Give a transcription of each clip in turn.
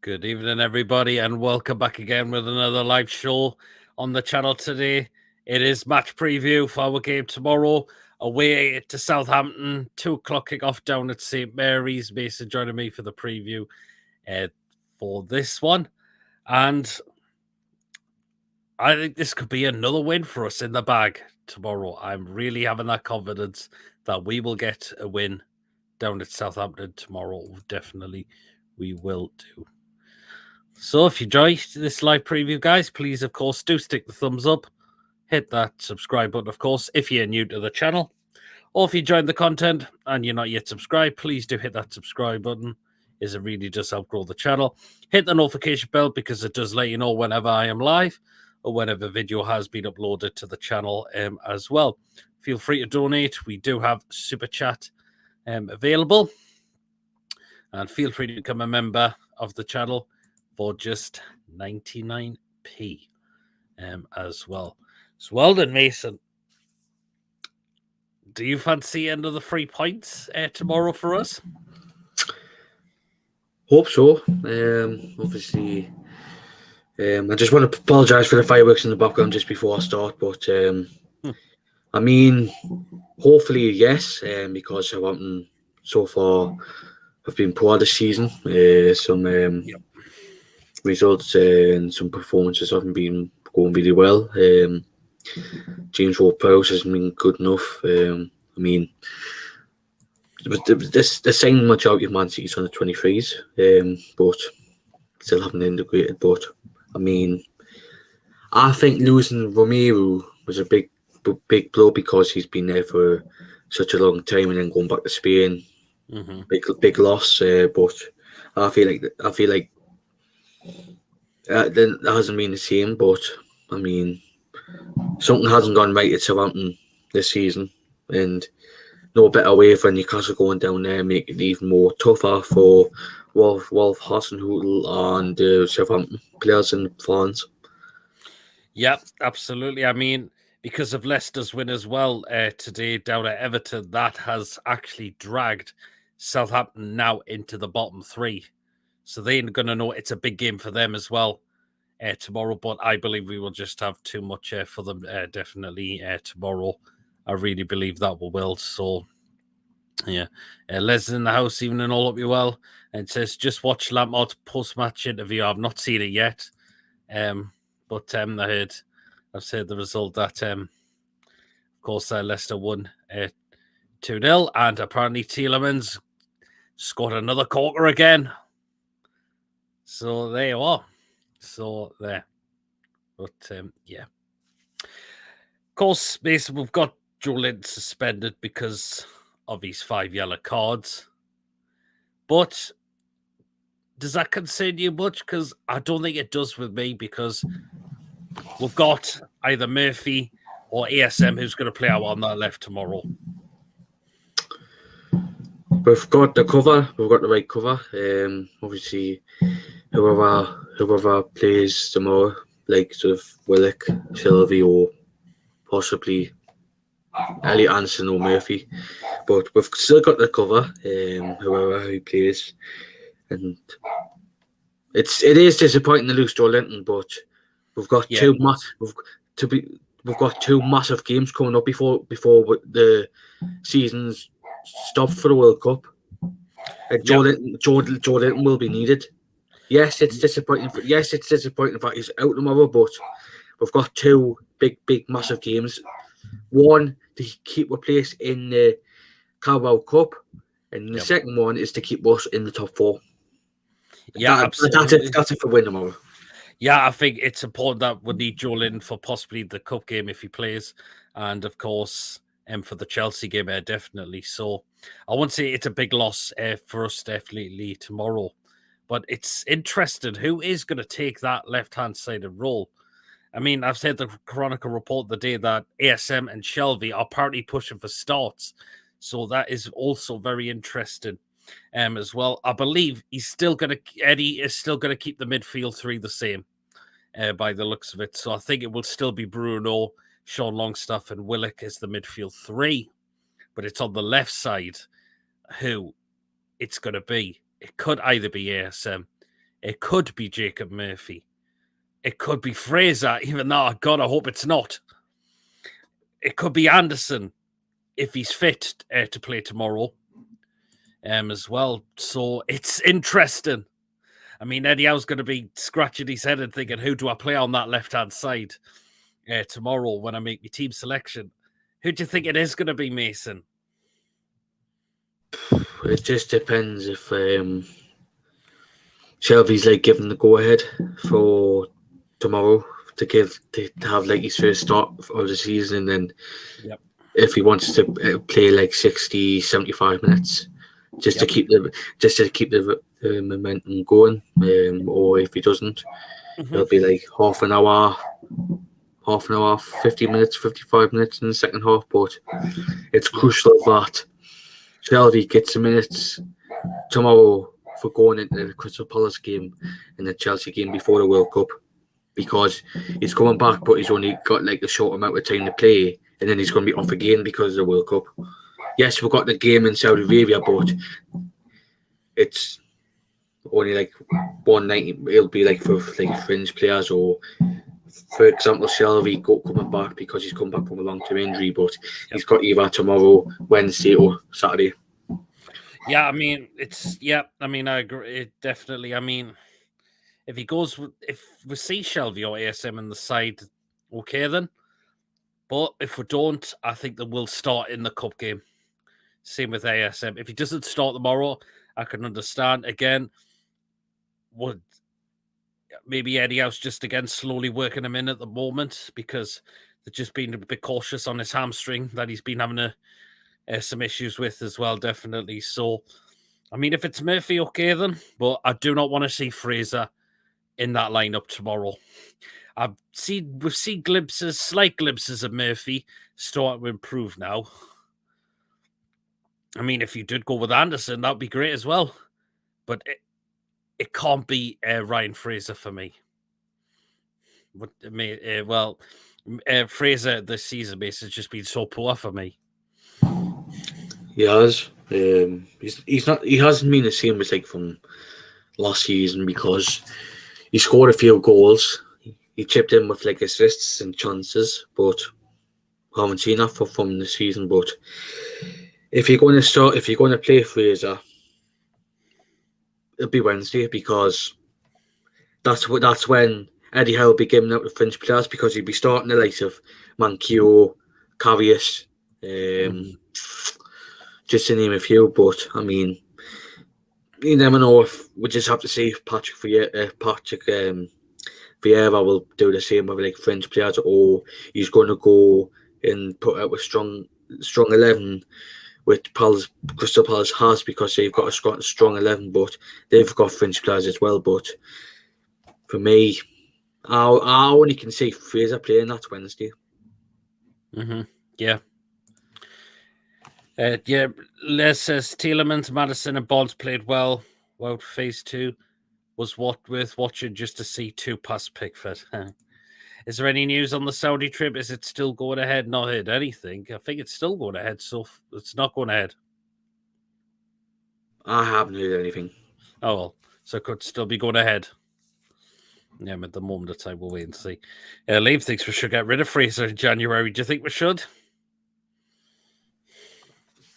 Good evening, everybody, and welcome back again with another live show on the channel today. It is match preview for our game tomorrow, away to Southampton, 2 o'clock kickoff down at St Mary's. Mason joining me for the preview for this one. And I think this could be another win for us in the bag tomorrow. I'm really having that confidence that we will get a win down at Southampton tomorrow. Definitely we will do. So if you enjoyed this live preview, guys, please, of course, do stick the thumbs up. Hit that subscribe button, of course, if you're new to the channel. Or if you enjoyed the content and you're not yet subscribed, please do hit that subscribe button, as it really does help grow the channel. Hit the notification bell because it does let you know whenever I am live or whenever a video has been uploaded to the channel as well. Feel free to donate. We do have Super Chat available. And feel free to become a member of the channel for just 99p as well. So well done, Mason. Do you fancy another 3 points tomorrow for us? Hope so. Obviously, I just want to apologise for the fireworks in the background just before I start, but I mean, hopefully, yes, because Southampton so far have been poor this season. Some results and some performances haven't been going really well. James Ward-Prowse hasn't been good enough. I mean, the same majority of Man City's on the 23s, but still haven't integrated. But I mean, I think losing Romero was a big blow because he's been there for such a long time, and then going back to Spain, big loss. But I feel like that hasn't been the same. But I mean, something hasn't gone right at Southampton this season, and no better way for Newcastle going down there and make it even more tougher for Wolf Hasenhüttl and the Southampton players and fans. Yeah, absolutely. I mean, because of Leicester's win as well today down at Everton, that has actually dragged Southampton now into the bottom 3. So they're going to know it's a big game for them as well tomorrow. But I believe we will just have too much for them definitely tomorrow. I really believe that we will. So, yeah. Les in the house, evening all up you well. And says, just watch Lampard's post-match interview. I've not seen it yet. But I've said the result that, of course, Leicester won 2-0. And apparently Tielemans scored another corker again. So there you are. So there. But, yeah. Of course, basically, we've got Joelinton suspended because of his 5 yellow cards. But does that concern you much? Because I don't think it does with me, because we've got either Murphy or ASM who's going to play out on that left tomorrow. We've got the cover. We've got the right cover. Obviously, whoever plays tomorrow, like sort of Willock, Sylvie, or possibly Elliot Anderson or Murphy, but we've still got the cover. Who plays, and it is disappointing to lose Joelinton, but we've got we've got 2 massive games coming up before the season's stopped for the World Cup. Joelinton will be needed. Yes, it's disappointing. Yes, it's disappointing that he's out tomorrow, but we've got 2 big, massive games. One to keep a place in the Carabao Cup, and the second one is to keep us in the top 4. Yeah, absolutely. That's it for win tomorrow. Yeah, I think it's important that we need Joelinton for possibly the cup game if he plays, and of course, for the Chelsea game, definitely. So I won't say it's a big loss for us definitely tomorrow, but it's interesting who is going to take that left-hand sided role. I mean, I've said the Chronicle report the day that ASM and Shelby are partly pushing for starts, so that is also very interesting. As well, I believe Eddie is still going to keep the midfield 3 the same by the looks of it. So I think it will still be Bruno, Sean Longstaff, and Willock as the midfield 3. But it's on the left side who it's going to be. It could either be ASM, It could be Jacob Murphy. It could be Fraser, even though, God, I hope it's not. It could be Anderson, if he's fit to play tomorrow as well. So it's interesting. I mean, Eddie Howe's going to be scratching his head and thinking, who do I play on that left-hand side tomorrow when I make my team selection? Who do you think it is going to be, Mason? It just depends if Shelby's like giving the go-ahead for tomorrow to have like his first start of the season, and then if he wants to play like 60, 75 minutes just to keep the momentum going, or if he doesn't, it'll be like half an hour, 50 minutes, 55 minutes in the second half. But it's crucial that Shelby gets the minutes tomorrow for going into the Crystal Palace game and the Chelsea game before the World Cup, because he's coming back, but he's only got like a short amount of time to play, and then he's going to be off again because of the World Cup. Yes, we've got the game in Saudi Arabia, but it's only like 190. It'll be like for like fringe players, or for example, Shelby coming back because he's come back from a long-term injury, but he's got either tomorrow, Wednesday, or Saturday. Yeah, I mean, I agree. It definitely, I mean, if we see Shelby or ASM in the side, okay then. But if we don't, I think that we'll start in the cup game. Same with ASM. If he doesn't start tomorrow, I can understand. Again, would maybe Eddie Howe's just again slowly working him in at the moment because they're just being a bit cautious on his hamstring that he's been having some issues with as well, definitely. So, I mean, if it's Murphy, okay then, but I do not want to see Fraser in that lineup tomorrow. We've seen slight glimpses of Murphy starting to improve now. I mean, if you did go with Anderson, that'd be great as well. But it can't be Ryan Fraser for me. Fraser this season base has just been so poor for me. He has. He's not. He hasn't been the same as like from last season, because he scored a few goals. He chipped in with like assists and chances, but we haven't seen that from the season. But if you're going to play Fraser, it'll be Wednesday, because that's when Eddie Howe will be giving out the French players, because he'll be starting the likes of Manquillo, Karius, just to name a few. But I mean, you never know. If we just have to see if Patrick Vieira will do the same with like French players, or he's going to go and put out a strong 11, which Crystal Palace has, because they've got a strong 11, but they've got French players as well. But for me, I only can see Fraser playing that Wednesday. Yeah. Les says Tielemans, Madison, and Bonds played well. Well, phase 2 was worth watching just to see 2 past Pickford. Is there any news on the Saudi trip? Is it still going ahead? Not heard anything. I think it's still going ahead, so it's not going ahead. I haven't heard anything. Oh, well, so it could still be going ahead. Yeah, at the moment of time, we'll wait and see. Liam thinks we should get rid of Fraser in January. Do you think we should?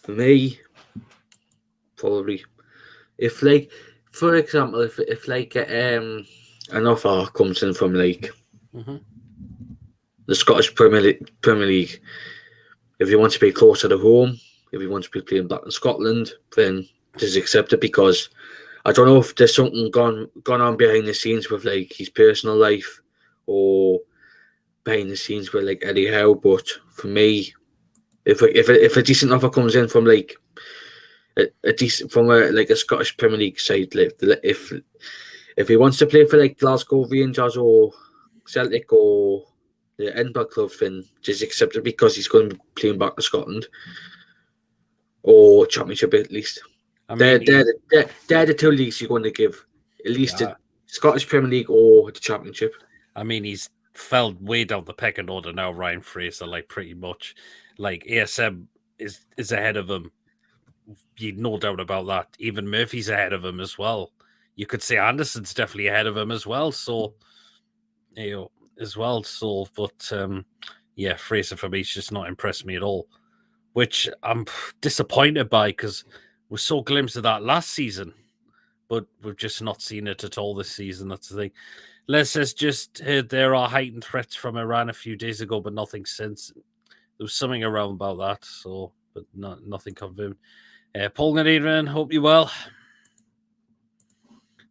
For me, probably. If like, for example, if like an offer comes in from like the Scottish Premier League, if you want to be closer to home, if you want to be playing back in Scotland, then just accept it, because I don't know if there's something gone on behind the scenes with like his personal life, or behind the scenes with like Eddie Howe. But for me, if a decent offer comes in from like a Scottish Premier League side, like if he wants to play for like Glasgow Rangers or Celtic or the Edinburgh club, then just accept it, because he's going to be playing back to Scotland or Championship at least. I mean, they're the 2 leagues you're going to give, at least the Scottish Premier League or the Championship. I mean, he's fell way down the pecking order now, Ryan Fraser, like pretty much. Like ASM is ahead of him. No doubt about that. Even Murphy's ahead of him as well. you could say Anderson's definitely ahead of him as well. So, but yeah, Fraser for me has just not impressed me at all, which I'm disappointed by because we saw a glimpse of that last season, but we've just not seen it at all this season. That's the thing. Les has just heard there are heightened threats from Iran a few days ago, but nothing since. There was something around about that, so but nothing confirmed. Paul Nadine, hope you well.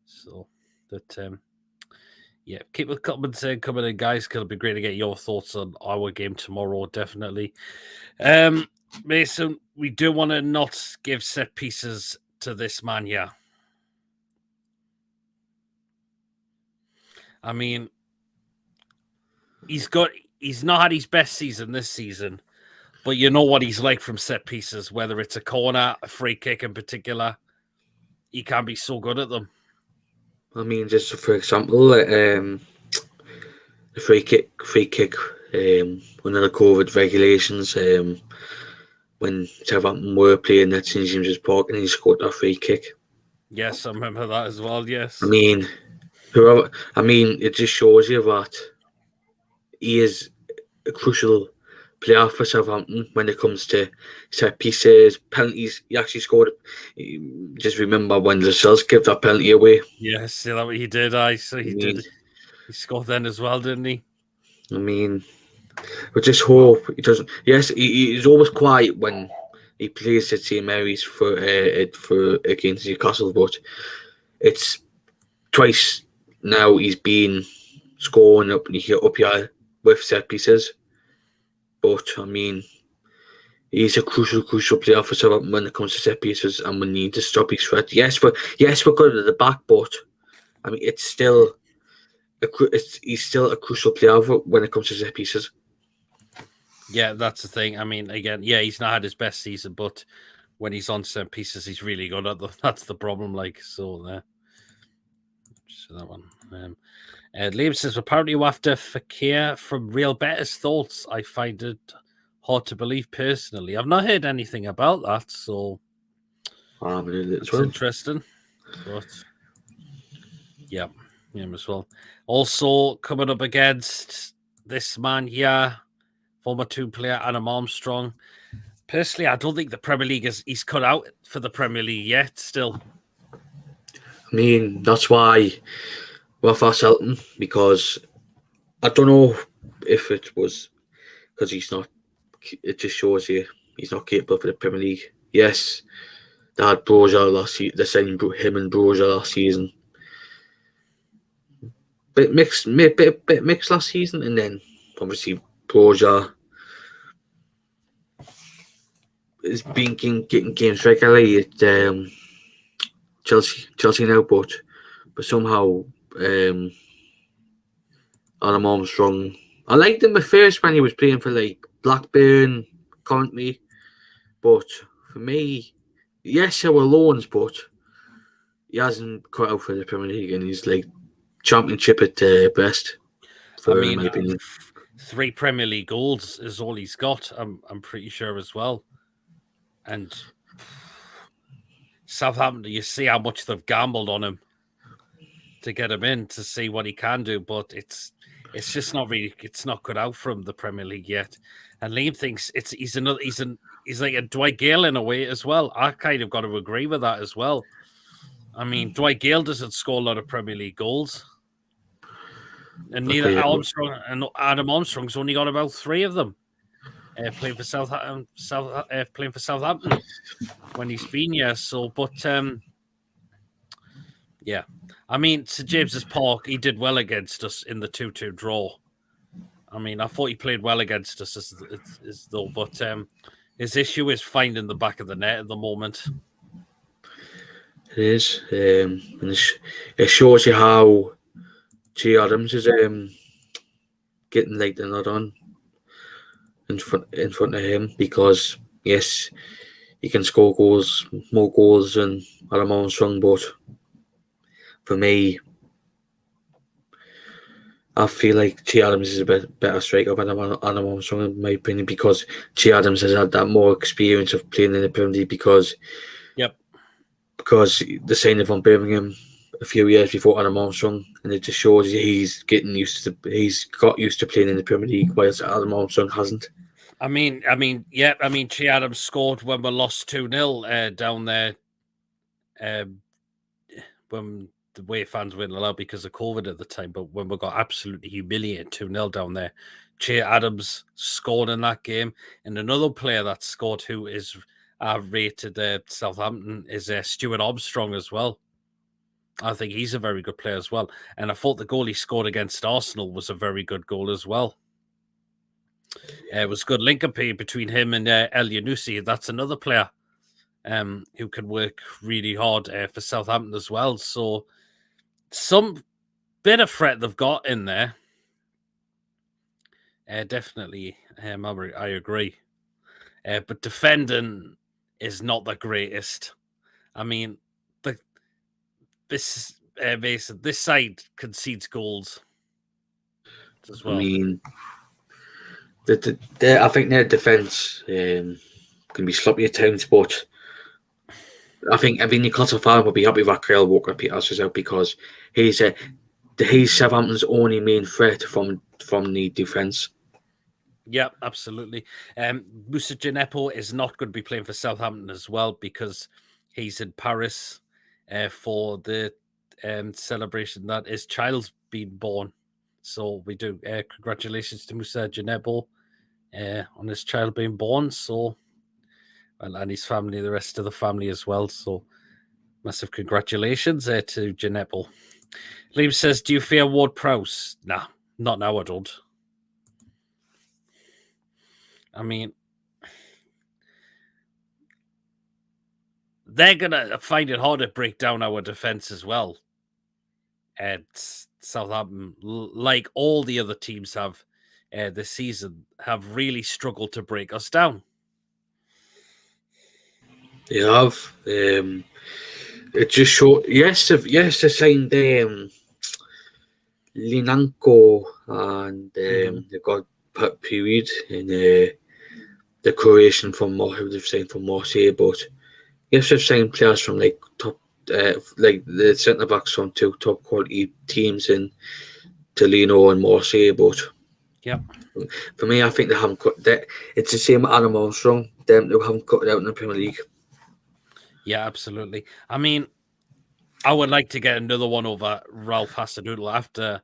So that yeah, keep the comments coming in, guys. It'll be great to get your thoughts on our game tomorrow, definitely. Mason, we do want to not give set pieces to this man here. I mean, he's not had his best season this season, but you know what he's like from set pieces, whether it's a corner, a free kick in particular, he can be so good at them. I mean, just for example, the free kick, under the COVID regulations, when Southampton were playing that St James's Park and he scored that free kick. Yes, I remember that as well. Yes. I mean, it just shows you that he is a crucial player for Southampton when it comes to set pieces, penalties. He actually scored. Just remember when Lascelles gave that penalty away. Yes, see that what he did. Did. He scored then as well, didn't he? I mean, we just hope he doesn't. Yes, he's always quiet when he plays at St Mary's for against Newcastle, but it's twice now he's been scoring up here with set pieces. But I mean, he's a crucial player for Southampton when it comes to set pieces, and we need to stop his threat. Yes, we're good at the back, but I mean, he's still a crucial player when it comes to set pieces. Yeah, that's the thing. I mean, again, yeah, he's not had his best season, but when he's on set pieces, he's really good at them. That's the problem. Like, so there. So that one. Liam says, apparently you after Fakir from Real Betis. Thoughts? I find it hard to believe personally. I've not heard anything about that, so it's interesting. But yeah, him as well. Also coming up against this man here, former two player Adam Armstrong. Personally, I don't think the Premier League he's cut out for the Premier League yet. Still, I mean, that's why we're for Selton, because I don't know if it was because he's not. It just shows you he's not capable for the Premier League. Yes, they had Broja last season. They signed him and Broja last season. Bit mixed last season, and then obviously Broja has been getting games regularly at Chelsea now, but somehow Adam Armstrong. I liked him at first when he was playing for like Blackburn, currently, but for me, yes, there were loans, but he hasn't cut out for the Premier League, and he's like Championship at best. I mean, my opinion. 3 Premier League goals is all he's got. I'm pretty sure as well, and Southampton, you see how much they've gambled on him to get him in to see what he can do, but it's just not really. It's not cut out from the Premier League yet. And Liam thinks he's like a Dwight Gale in a way as well. I kind of got to agree with that as well. I mean, Dwight Gale doesn't score a lot of Premier League goals, and neither Armstrong and Adam Armstrong's only got about 3 of them. Playing for Southampton when he's been here. So, but yeah, I mean, St James's Park, he did well against us in the 2-2 draw. I mean, I thought he played well against us as though, but his issue is finding the back of the net at the moment. It is, and it shows you how G. Adams is getting like the nod on in front of him, because yes, he can score more goals than Adam Armstrong, but for me, I feel like G. Adams is a better striker than Adam Armstrong, in my opinion, because G. Adams has had that more experience of playing in the Premier League, because the signing from Birmingham a few years before Adam Armstrong, and it just shows he's got used to playing in the Premier League, whilst Adam Armstrong hasn't. Che Adams scored when we lost 2-0 down there. When the way fans weren't allowed because of COVID at the time, but when we got absolutely humiliated 2-0 down there, Che Adams scored in that game. And another player that scored who is rated Southampton is Stuart Armstrong as well. I think he's a very good player as well. And I thought the goal he scored against Arsenal was a very good goal as well. It was good link-up between him and El Yunusi. That's another player who can work really hard for Southampton as well. So some bit of threat they've got in there. Definitely, I agree. But defending is not the greatest. I mean, this side concedes goals as well. I mean, I think their defence can be sloppy at times, but I think every Newcastle fan will be happy that Kyle Walker-Peters is out, because he's Southampton's only main threat from the defence. Yeah, absolutely. Moussa Djenepo is not going to be playing for Southampton as well, because he's in Paris for the celebration that his child's been born. So we do congratulations to Moussa Djenepo on his child being born. So, and his family, the rest of the family as well. So massive congratulations to Djenepo. Liam says, do you fear Ward-Prowse? Nah, not now, I don't. I mean, they're going to find it hard to break down our defence as well. And Southampton, like all the other teams have this season, have really struggled to break us down. They have. It just showed. Yes, they signed Linanko, and they got Period in the Croatian from who they've signed from Marseille, but yes, they've signed players from like top, like the centre backs from two top quality teams in Torino and Marseille. But yeah, for me, I think they haven't cut that. It's the same with Adam Armstrong. Them who haven't cut it out in the Premier League. Yeah, absolutely. I mean, I would like to get another one over Ralph Hasenhüttl after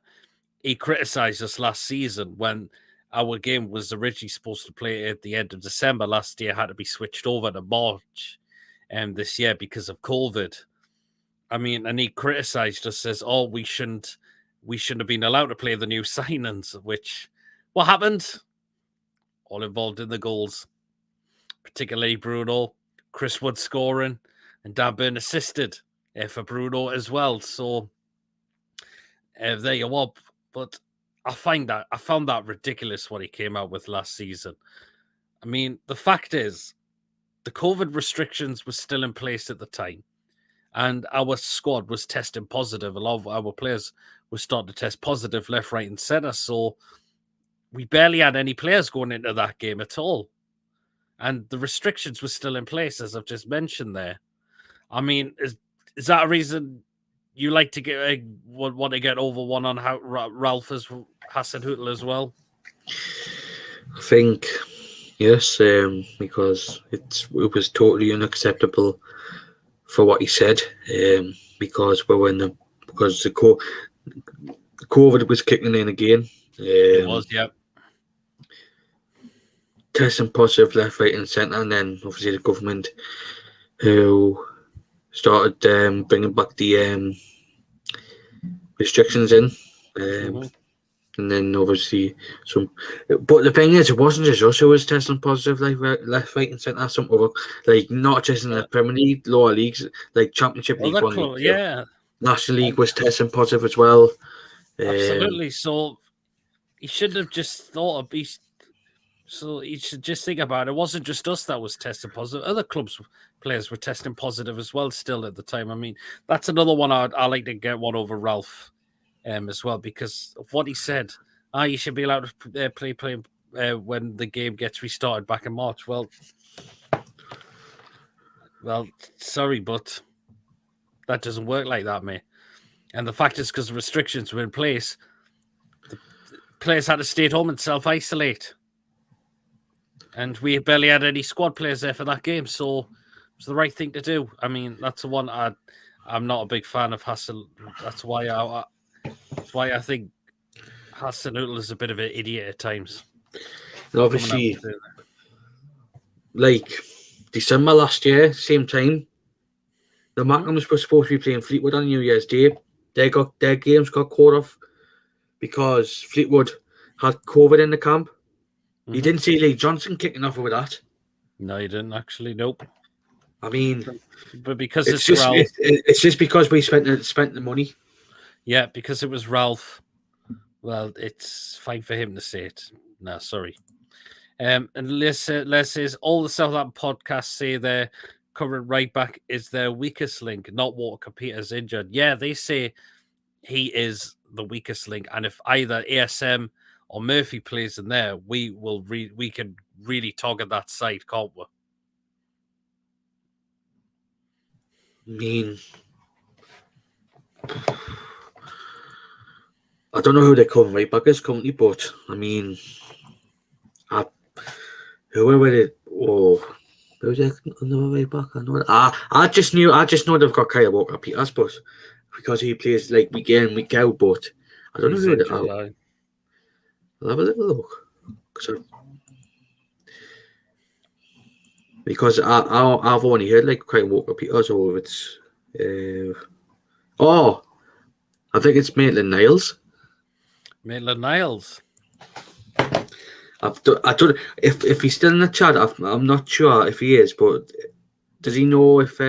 he criticised us last season when our game was originally supposed to play at the end of December last year, had to be switched over to March this year because of COVID. I mean, and he criticised us, says, "Oh, we shouldn't have been allowed to play the new signings." Which, what happened? All involved in the goals, particularly Bruno, Chris Wood scoring, and Dan Burn assisted for Bruno as well. So there you are. But I found that ridiculous what he came out with last season. I mean, the fact is, the COVID restrictions were still in place at the time, and our squad was testing positive. A lot of our players were starting to test positive left, right, and centre. So we barely had any players going into that game at all. And the restrictions were still in place, as I've just mentioned there. I mean, is that a reason you like to want to get over one on how Ralph Hasenhüttl as well? I think yes, because it was totally unacceptable for what he said, because the COVID was kicking in again. It was, yeah. Testing positive left, right, and centre, and then obviously the government who started bringing back the restrictions in, and then obviously some. But the thing is, it wasn't just us who was testing positive, like left, right, and centre. Some other, like not just in the Premier League, lower leagues, like Championship League One, yeah, National League was testing positive as well. Absolutely. So he shouldn't have just thought of these. So you should just think about it. It wasn't just us that was testing positive. Other clubs' players were testing positive as well still at the time. I mean, that's another one I like to get one over Ralph as well, because of what he said. You should be allowed to play when the game gets restarted back in March. Well, sorry, but that doesn't work like that, mate. And the fact is, because the restrictions were in place, the players had to stay at home and self-isolate. And we barely had any squad players there for that game, so it was the right thing to do. I mean, that's the one I'm not a big fan of Hassel. That's why I think Hasenhuttl is a bit of an idiot at times. And obviously, like December last year, same time, the Macklins were supposed to be playing Fleetwood on New Year's Day. Their games got called off because Fleetwood had COVID in the camp. You didn't see Lee Johnson kicking off with that. No, you didn't actually. Nope. I mean, but because it's just because we spent the money. Yeah, because it was Ralph. Well, it's fine for him to say it. No, sorry. And Les says all the Southampton podcasts say their current right back is their weakest link, not Walker Peters injured. Yeah, they say he is the weakest link, and if either ASM or Murphy plays in there, we can really target that side, can't we? I mean, I don't know who their current right back is currently, but I mean, whoever it, who's another right back? I know. I just know they've got Kyle Walker Peters, but because he plays like week in, week out, but I don't know who they are. I'll have a little look because I've only heard like Kyle Walker Peters, or it's I think it's Maitland-Niles. Maitland-Niles. I don't if he's still in the chat. I'm not sure if he is, but does he know if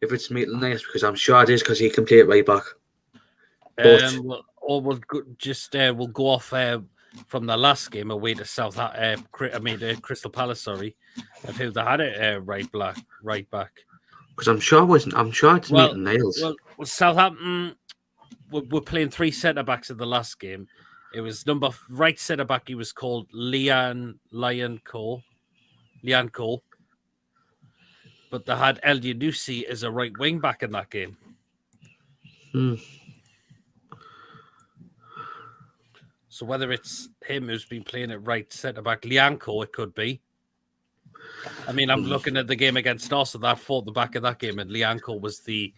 it's Maitland-Niles? Because I'm sure it is, because he can play it right back. We'll go off from the last game away to Crystal Palace. Sorry, of who they had it right back. Because I'm sure it's Maitland-Niles. Well, Southampton were playing three centre backs in the last game. It was right centre back. He was called Lian Cole. But they had El Yunusi as a right wing back in that game. So whether it's him who's been playing at right centre back, Lianco, it could be. I mean, I'm looking at the game against Arsenal. That fought the back of that game, and Lianco was the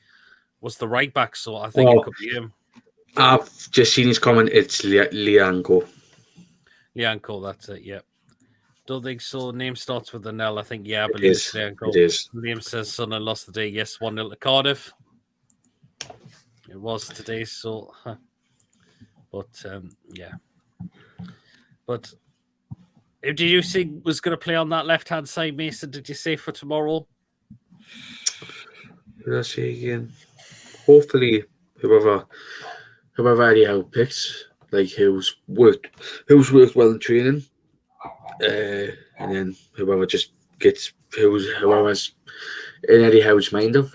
right back. So I think it could be him. I've just seen his comment. It's Lianco. Lianco, that's it. Yeah. Don't think so. Name starts with an L. I think, I believe it's Lianco. It is. Liam says Sunderland lost today. Yes, 1-0 to Cardiff. It was today, so. But, yeah. But did you think was going to play on that left-hand side, Mason? Did you say for tomorrow? Did I say again? Hopefully, whoever anyhow picks, like who's worked well in training, and then whoever just gets whoever's in Eddie Howe's mind of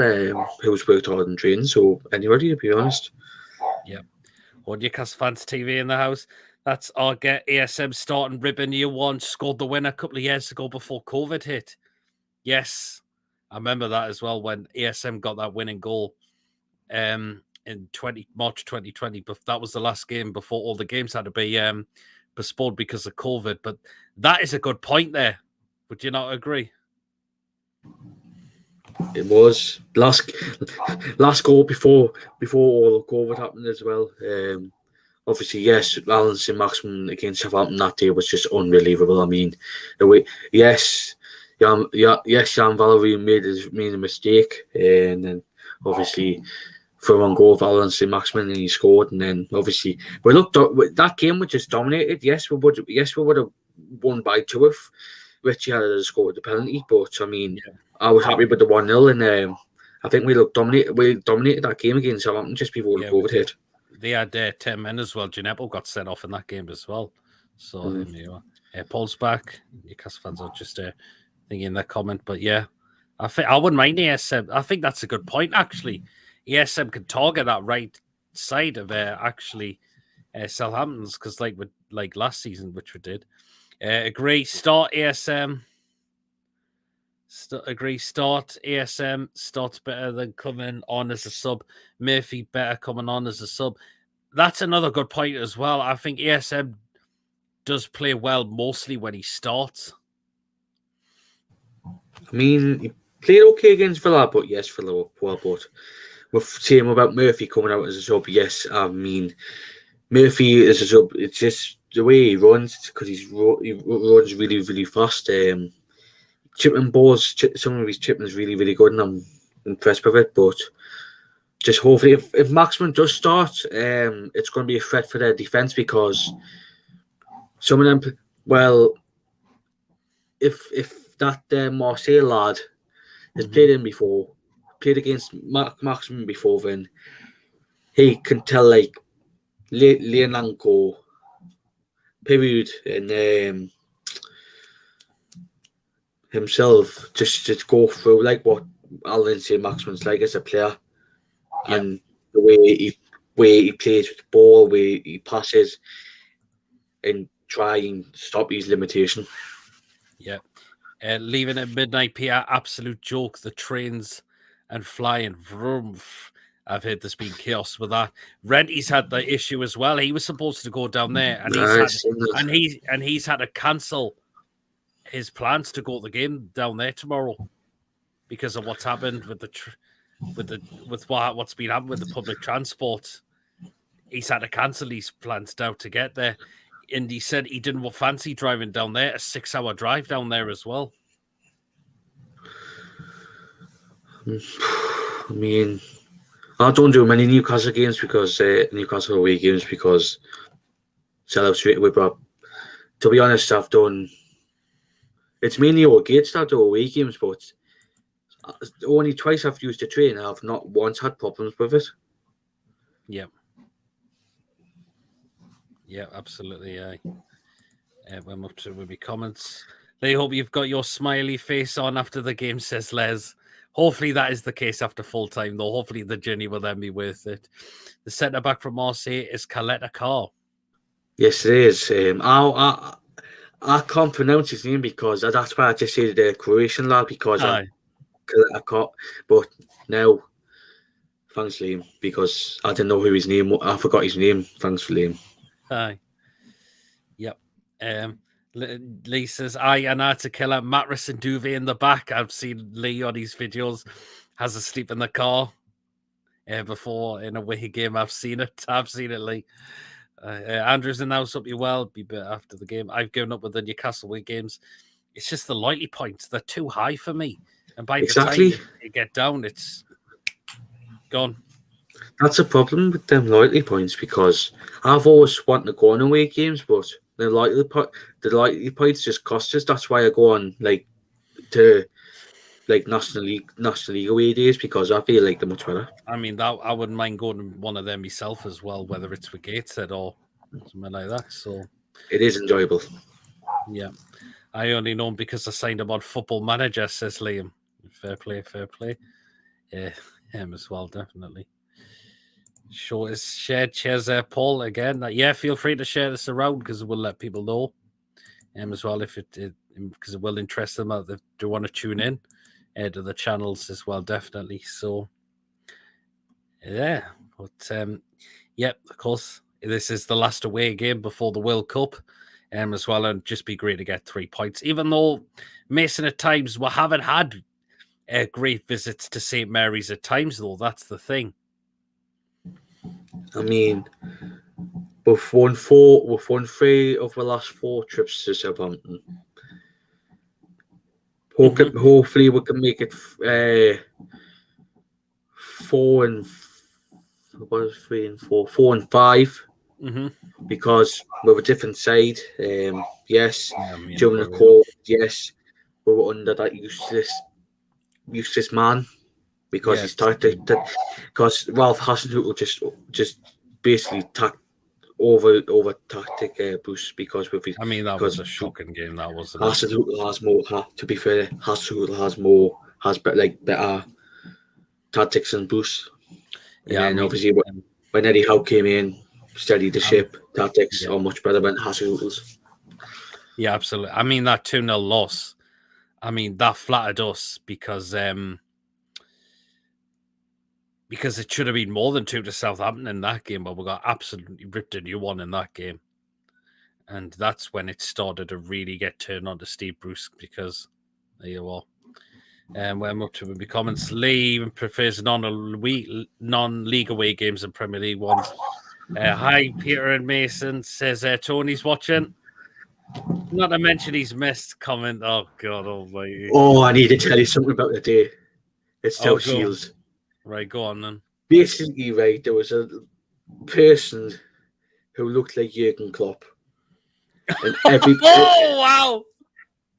who's worked hard in training. So anybody, to be honest. Yeah. Or Newcastle Fans TV in the house. That's our get ASM starting ribbon year one. Scored the winner a couple of years ago before COVID hit. Yes, I remember that as well when ASM got that winning goal in March 2020. But that was the last game before all the games had to be postponed because of COVID. But that is a good point there. Would you not agree? It was last goal before all the COVID happened as well. Obviously, yes, Alan Saint-Maximin against Southampton that day was just unbelievable. I mean, the way Jan Valery made a mistake, and then obviously for one goal of Alan Saint-Maximin, and he scored, and then obviously that game was just dominated. Yes, we would have won by 2 if Richie had scored the penalty, but I mean, I was happy with the 1-0, and I think we dominated that game against Southampton just before the COVID hit. They had 10 men as well. Gineppo got sent off in that game as well. So Paul's back. Newcastle fans are just thinking that comment, but yeah, I wouldn't mind ASM. I think that's a good point actually. ASM can target that right side of Southampton's, because like last season, which we did. Agree. Start ASM. Agree. Start ASM. Starts better than coming on as a sub. Murphy better coming on as a sub. That's another good point as well. I think ASM does play well mostly when he starts. I mean, he played okay against Villa, but yes, Villa well, but with same about Murphy coming out as a sub, yes. I mean, Murphy as a sub, it's just the way he runs, because he runs really, really fast. Chipping balls, some of his chipping is really, really good, and I'm impressed with it. But just hopefully, if Maxman does start, it's going to be a threat for their defense, because some of them, well, if that Marseille lad has played in before, played against Maxman before, then he can tell like Leonanko, Period, and himself just go through like what Alan say Maxman's like as a player, and the way he plays with the ball, way he passes, and try and stop his limitation. Yeah. Leaving at midnight PR, absolute joke. The trains and flying. Vroom. I've heard there's been chaos with that. Renty's had the issue as well. He was supposed to go down there, and he's had to cancel his plans to go to the game down there tomorrow because of what's happened with what's been happening with the public transport. He's had to cancel his plans now to get there. And he said he didn't fancy driving down there, a 6-hour drive down there as well. I mean, I don't do many Newcastle games because Newcastle away games because sell out straight away. But to be honest, I've done. It's mainly all gates that do away games, but only twice I've used the train. I've not once had problems with it. Yeah. Yeah, absolutely. We're up to maybe comments. They hope you've got your smiley face on after the game, says Les. Hopefully that is the case after full time, though. Hopefully the journey will then be worth it. The centre back from Marseille is Caleta Carr. Yes, it is. I can't pronounce his name because that's why I just said the Croatian lad because I can't. But now, thanks Liam, because I didn't know who his name was. I forgot his name. Thanks for Liam. Aye. Yep. Lee says, and I to kill a mattress and duvet in the back. I've seen Lee on his videos, has a sleep in the car before in a away game. I've seen it, Lee. Andrew's announced up you well, be better after the game. I've given up with the Newcastle away games. It's just the loyalty points. They're too high for me. And by the time you get down, it's gone. That's a problem with them loyalty points because I've always wanted to go on away games, but the loyalty points just cost us. That's why I go on to National League away days because I feel like they're much better. I mean, I wouldn't mind going to one of them myself as well, whether it's with Gateshead or something like that. So it is enjoyable. Yeah, I only know him because I signed him on Football Manager, says Liam. Fair play. Yeah, him as well, definitely. Sure, it's shared. Cheers there, Paul. Again, yeah, feel free to share this around because it will let people know. As well, if because it will interest them if they want to tune in to the channels as well, definitely. So, yeah, but of course, this is the last away game before the World Cup, as well, and just be great to get 3 points. Even though Mason at times we haven't had great visits to St. Mary's at times, though. That's the thing. I mean, we've won 3 of the last 4 trips to Southampton. Hopefully, we can make it 4 and 5. Because we're a different side. Yes, during the call, yes, we were under that useless man. Because he's tactic. Because Ralph Hasenhüttl just basically over tactic boost because with his. I mean, that was a shocking game. That was. Hasenhüttl has more. To be fair, Hasenhüttl has better tactics and boosts. And then obviously when Eddie Howe came in, steadied the ship. Tactics are much better than Hasenhüttl's. Yeah, absolutely. I mean that 2-0 loss. I mean, that flattered us because it should have been more than 2 to Southampton in that game, but we got absolutely ripped a new one in that game. And that's when it started to really get turned on to Steve Bruce, because there you are. And we're up to the comments. Lee prefers non-league away games and Premier League ones. Hi, Peter and Mason, says Tony's watching. Not to mention he's missed comment. Oh, God almighty. Oh, I need to tell you something about the day. It's South Shields. Right, go on then. Basically, right, there was a person who looked like Jurgen Klopp. And oh, wow!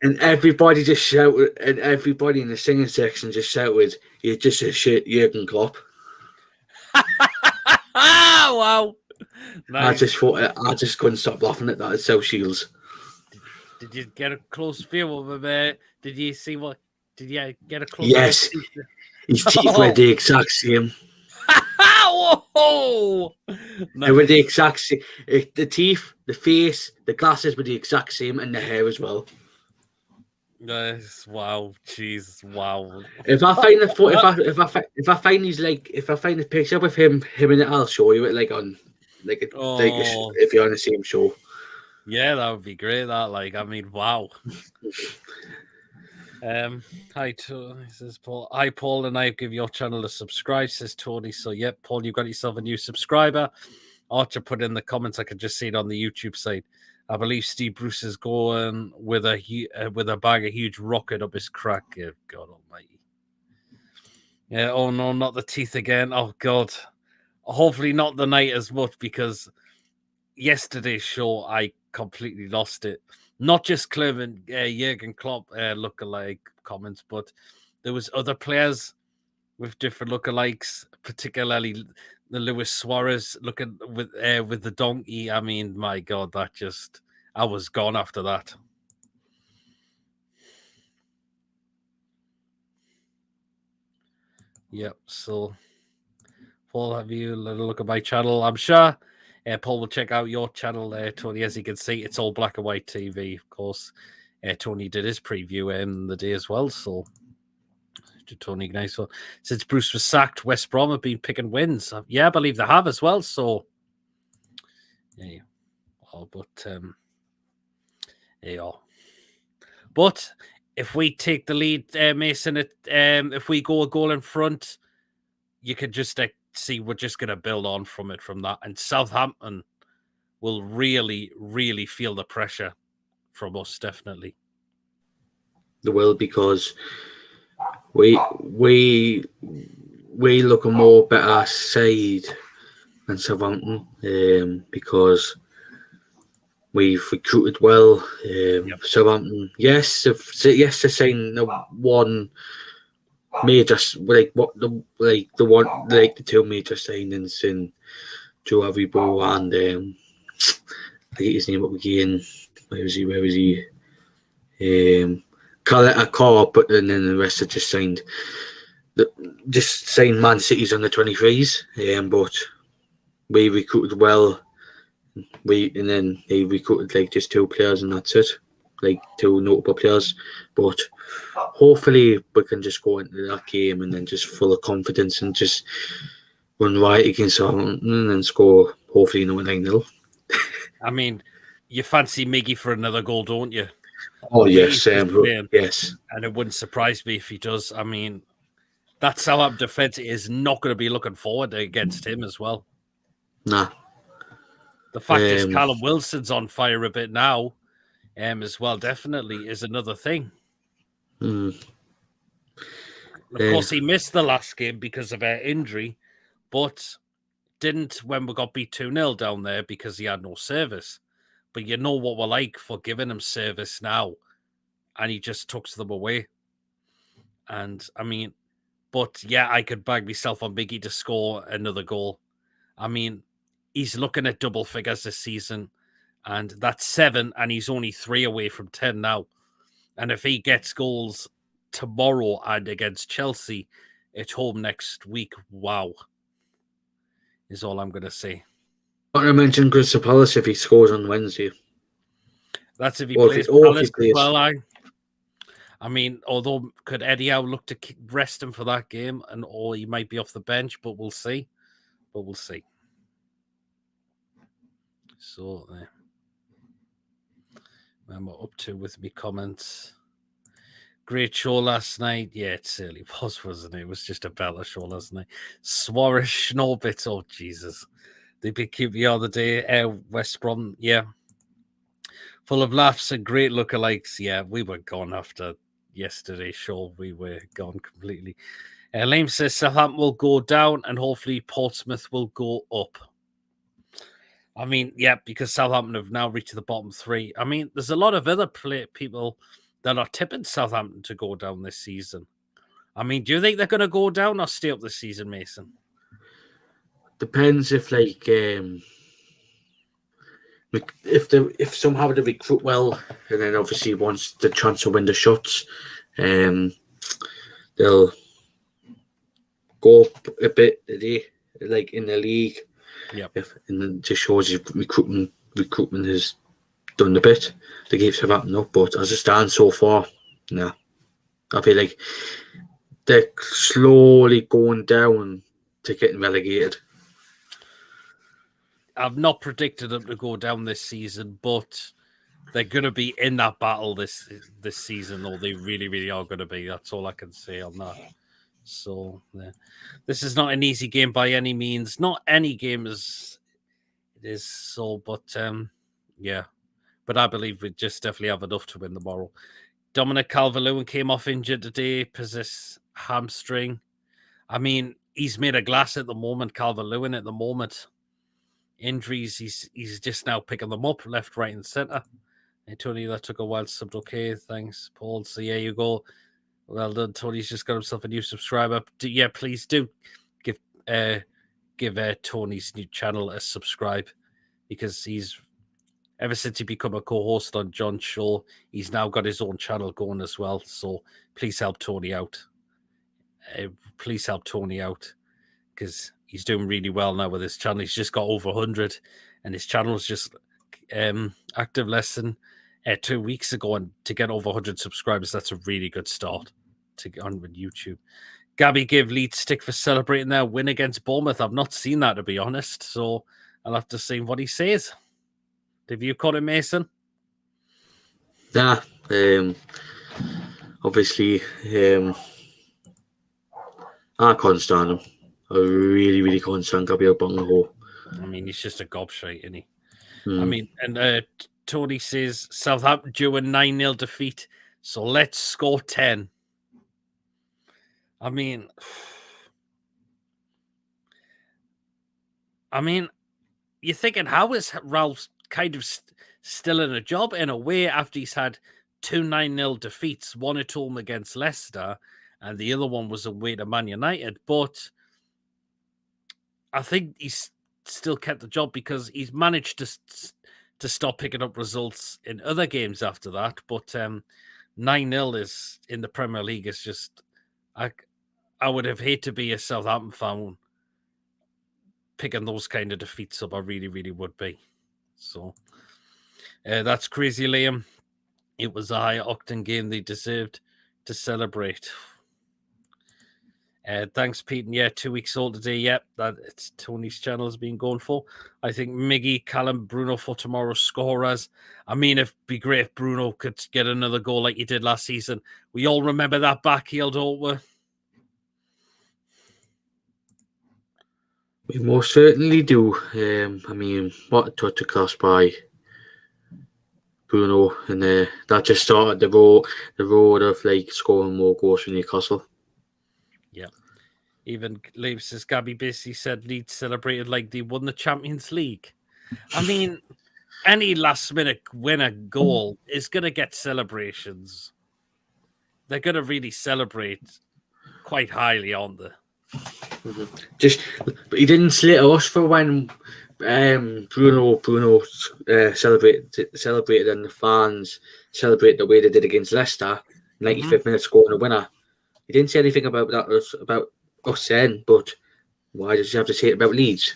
And everybody just shouted, and everybody in the singing section just shouted, "You're just a shit Jurgen Klopp." Wow! Nice. I just couldn't stop laughing at that. It's South Shields. Did you get a close view of him? Did you see what? Did you get a close? Yes, his teeth were the exact same. Whoa! They were the exact same. The teeth, the face, the glasses were the exact same, and the hair as well. Nice. Wow, jeez, wow. If I find the photo, if I find the picture with him in it, I'll show you it if you're on the same show. Yeah, that would be great. That wow. Hi Tony, says Paul. Hi Paul, and I give your channel a subscribe, says Tony. So yep, Paul, you've got yourself a new subscriber. Archer put in the comments. I could just see it on the YouTube side. I believe Steve Bruce is going with a bag of huge rocket up his crack. Oh, God almighty. Yeah, oh no, not the teeth again. Oh God. Hopefully not the night as much, because yesterday's show I completely lost it. Not just Clement, Jurgen Klopp lookalike comments, but there was other players with different lookalikes, particularly the Luis Suarez looking with the donkey. I mean, my God, I was gone after that. Yep. So, Paul, have you let a look at my channel? I'm sure Paul will check out your channel there, Tony. As you can see, it's all black and white TV, of course. Tony did his preview the day as well, so to Tony, nice one. Since Bruce was sacked, West Brom have been picking wins. Yeah, I believe they have as well. So, yeah. Oh, but yeah. But if we take the lead, Mason, if we go a goal in front, you can just see we're just going to build on from that. And Southampton will really, really feel the pressure from us, definitely. They will, because we look a more better side than Southampton, because we've recruited well. Southampton, yes, they're saying the one major, the two major signings in Joe Aribo and I get his name up again. Where was he? Carl, but then the rest are just signed. Just signed Man City's under 23s. But we recruited well. And then they recruited just 2 players, and that's it. 2 notable players. But hopefully we can just go into that game and then just full of confidence and just run right against Southampton and score, hopefully, 9-0. I mean, you fancy Miggy for another goal, don't you? Oh, yes. Yes. And it wouldn't surprise me if he does. I mean, that Southampton defence is not going to be looking forward against him as well. Nah. The fact is Callum Wilson's on fire a bit now as well, definitely, is another thing. Of course, he missed the last game because of an injury, but didn't when we got beat 2-0 down there because he had no service. But you know what we're like for giving him service now, and he just tucks them away. And, I mean, but yeah, I could bag myself on Biggie to score another goal. I mean, he's looking at double figures this season, and that's 7, and he's only 3 away from 10 now. And if he gets goals tomorrow and against Chelsea at home next week, wow, is all I'm going to say. I want to mention Crystal Palace if he scores on Wednesday. That's if he plays Palace as well. I mean, although could Eddie Howe look to rest him for that game, or he might be off the bench, but we'll see. So, I'm up to with me comments. Great show last night. Yeah, it certainly wasn't it? It was just a better show last night. Swarish Snorbit. Oh, Jesus. They big keep the other day. West Brom, yeah. Full of laughs and great lookalikes. Yeah, we were gone after yesterday's show. We were gone completely. Liam says Southampton will go down and hopefully Portsmouth will go up. I mean, yeah, because Southampton have now reached the bottom three. I mean, there's a lot of other people that are tipping Southampton to go down this season. I mean, do you think they're going to go down or stay up this season, Mason? Depends if if somehow they recruit well, and then obviously once the transfer window shuts, they'll go up a bit, like in the league. Yeah, and then just shows you recruitment has done the bit to keep Southampton up. But as it stands so far, nah, I feel like they're slowly going down to getting relegated. I've not predicted them to go down this season, but they're going to be in that battle this season, or they really, really are going to be. That's all I can say on that. So, this is not an easy game by any means. Not any game is so, but yeah. But I believe we just definitely have enough to win tomorrow. Dominic Calvert-Lewin came off injured today, possessed hamstring. I mean, he's made a glass at the moment, Calvert-Lewin at the moment. Injuries, he's just now picking them up left, right, and centre. Hey, Tony, that took a while. Subbed okay. Thanks, Paul. So, yeah, you go. Well done. Tony's just got himself a new subscriber. Yeah, please do give Tony's new channel a subscribe, because he's, ever since he become a co-host on John's show, he's now got his own channel going as well. So please help Tony out. Because he's doing really well now with his channel. He's just got over 100, and his channel's just active less than 2 weeks ago, and to get over 100 subscribers, that's a really good start to get on with YouTube. Gabby gave Leeds stick for celebrating their win against Bournemouth. I've not seen that, to be honest, so I'll have to see what he says. Have you caught it, Mason? Nah, obviously, I can't stand him. I really, really can't stand Gabriel Bongo. I mean, he's just a gobshite, isn't he? I mean, and Tony says Southampton due a 9-0 defeat, so let's score 10. I mean, you're thinking, how is Ralph kind of still in a job in a way after he's had 2 9-0 defeats, one at home against Leicester, and the other one was away to Man United. But I think he's still kept the job because he's managed to stop picking up results in other games after that. But 9-0 is in the Premier League is just, I would have hated to be a Southampton fan picking those kind of defeats up. I really, really would be. So that's crazy, Liam. It was a high octane game. They deserved to celebrate. Thanks, Pete. And yeah, 2 weeks old today. Yep, that it's Tony's channel has been going for. I think Miggy, Callum, Bruno for tomorrow's scorers. I mean, it'd be great if Bruno could get another goal like he did last season. We all remember that back heel, don't we? We most certainly do. I mean, what a touch across by Bruno, and that just started the road of like scoring more goals for Newcastle. Yeah. Even Liam says Gabby basically said Leeds celebrated like they won the Champions League. I mean, any last minute winner goal is going to get celebrations. They're going to really celebrate quite highly, aren't they? But he didn't slit us for when Bruno celebrated and the fans celebrated the way they did against Leicester, 95th minute scoring a winner. He didn't say anything about us then, but why does he have to say it about Leeds?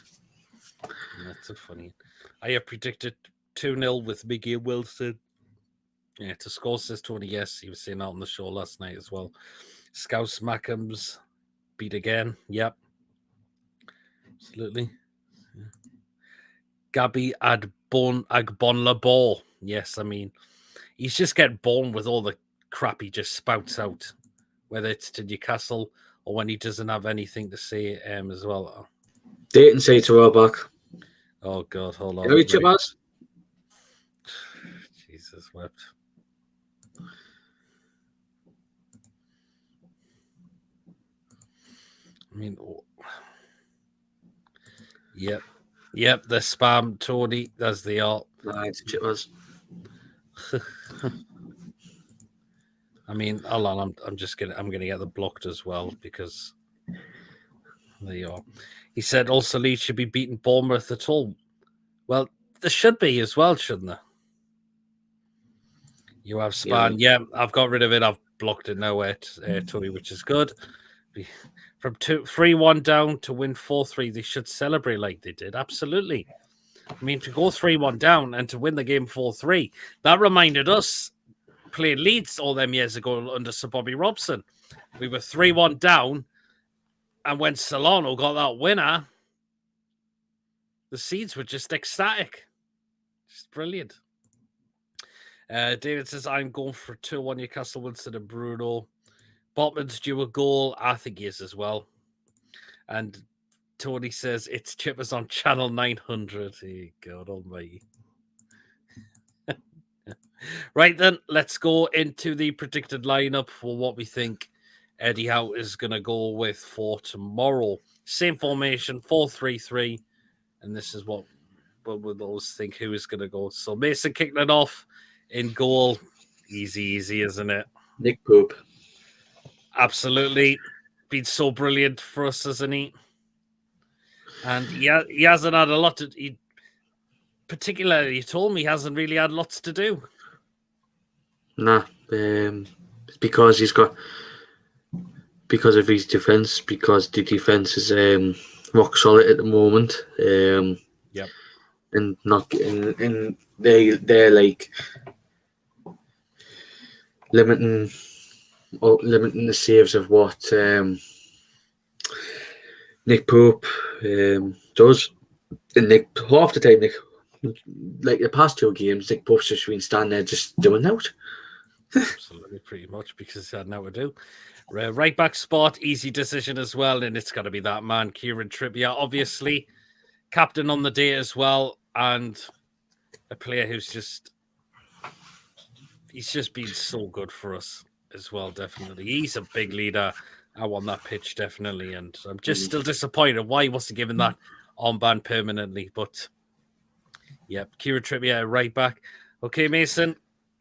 That's so funny. I have predicted 2-0 with Miggy Wilson. Yeah, to score, says Tony. Yes, he was saying that on the show last night as well. Scouse Mackhams beat again. Yep. Absolutely. Yeah. Gabby Agbonlabo. Yes, I mean, he's just getting born with all the crap he just spouts out, whether it's to Newcastle or when he doesn't have anything to say as well. Dayton say to our back. Oh, God, hold on. You know who Chip has? Jesus wept. I mean, yep, the spam, Tony, as they are. Nah, it's Chip has. I mean, hold on, I'm gonna get them blocked as well because there you are. He said also Leeds should be beating Bournemouth at all. Well, there should be as well, shouldn't there? You have Span. Yeah, I've got rid of it. I've blocked it now at Tony, which is good. From 3-1 down to win 4-3, they should celebrate like they did. Absolutely. I mean, to go 3-1 down and to win the game 4-3, that reminded us playing Leeds all them years ago under Sir Bobby Robson. We were 3-1 down, and when Solano got that winner, the Seeds were just ecstatic. Just brilliant. David says, I'm going for 2-1 Newcastle, Winston and Bruno. Botman's due a goal. I think he is as well. And Tony says, it's Chippers on channel 900. Hey, God almighty. Right then, let's go into the predicted lineup for what we think Eddie Howe is going to go with for tomorrow. Same formation, 4-3-3. And this is what we'll always think who is going to go. So Mason kicking it off in goal. Easy, isn't it? Nick Pope. Absolutely. Been so brilliant for us, hasn't he? And he hasn't had a lot to... particularly, he told me he hasn't really had lots to do. Nah. Because of his defence, because the defence is rock solid at the moment. Yep. And not and they're like limiting the saves of what Nick Pope does. And half the time, like the past 2 games, Nick Pope's just been standing there just doing out. Absolutely, pretty much, because he had now to do. Right back spot, easy decision as well, and it's got to be that man, Kieran Trippier, obviously, captain on the day as well, and a player he's just been so good for us as well, definitely. He's a big leader out on that pitch, definitely, and I'm just still disappointed why he wasn't given that armband permanently, but yeah, Kieran Trippier, right back. Okay, Mason,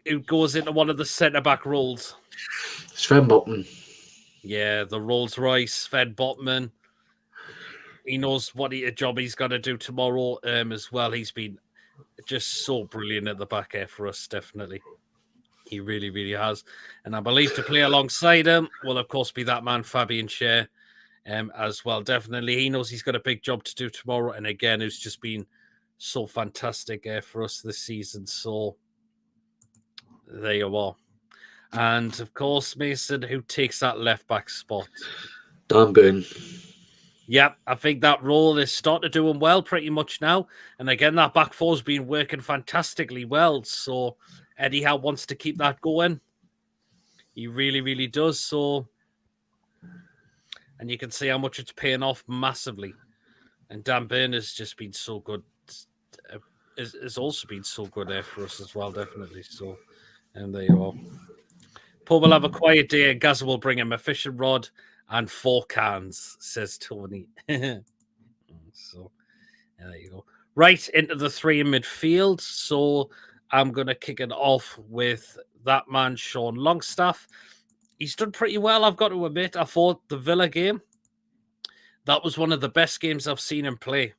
who goes into one of the centre-back roles? Sven Botman. Yeah, the Rolls-Royce, Sven Botman. He knows what job he's got to do tomorrow as well. He's been just so brilliant at the back here for us, definitely. He really, really has. And I believe to play alongside him will, of course, be that man, Fabian Schär, as well. Definitely. He knows he's got a big job to do tomorrow. And again, who's just been so fantastic for us this season. So there you are. And, of course, Mason, who takes that left-back spot? Dan Burn. Yep, I think that role is starting to do him well pretty much now. And again, that back four's been working fantastically well. So Eddie Howe wants to keep that going. He really, really does. So, and you can see how much it's paying off massively. And Dan Burn has just been so good. Has also been so good there for us as well, definitely. So, and there you are. Paul will have a quiet day, and Gaza will bring him a fishing rod and 4 cans, says Tony. So, there you go. Right into the 3 in midfield. So, I'm going to kick it off with that man, Sean Longstaff. He's done pretty well, I've got to admit. I thought the Villa game, that was one of the best games I've seen him play.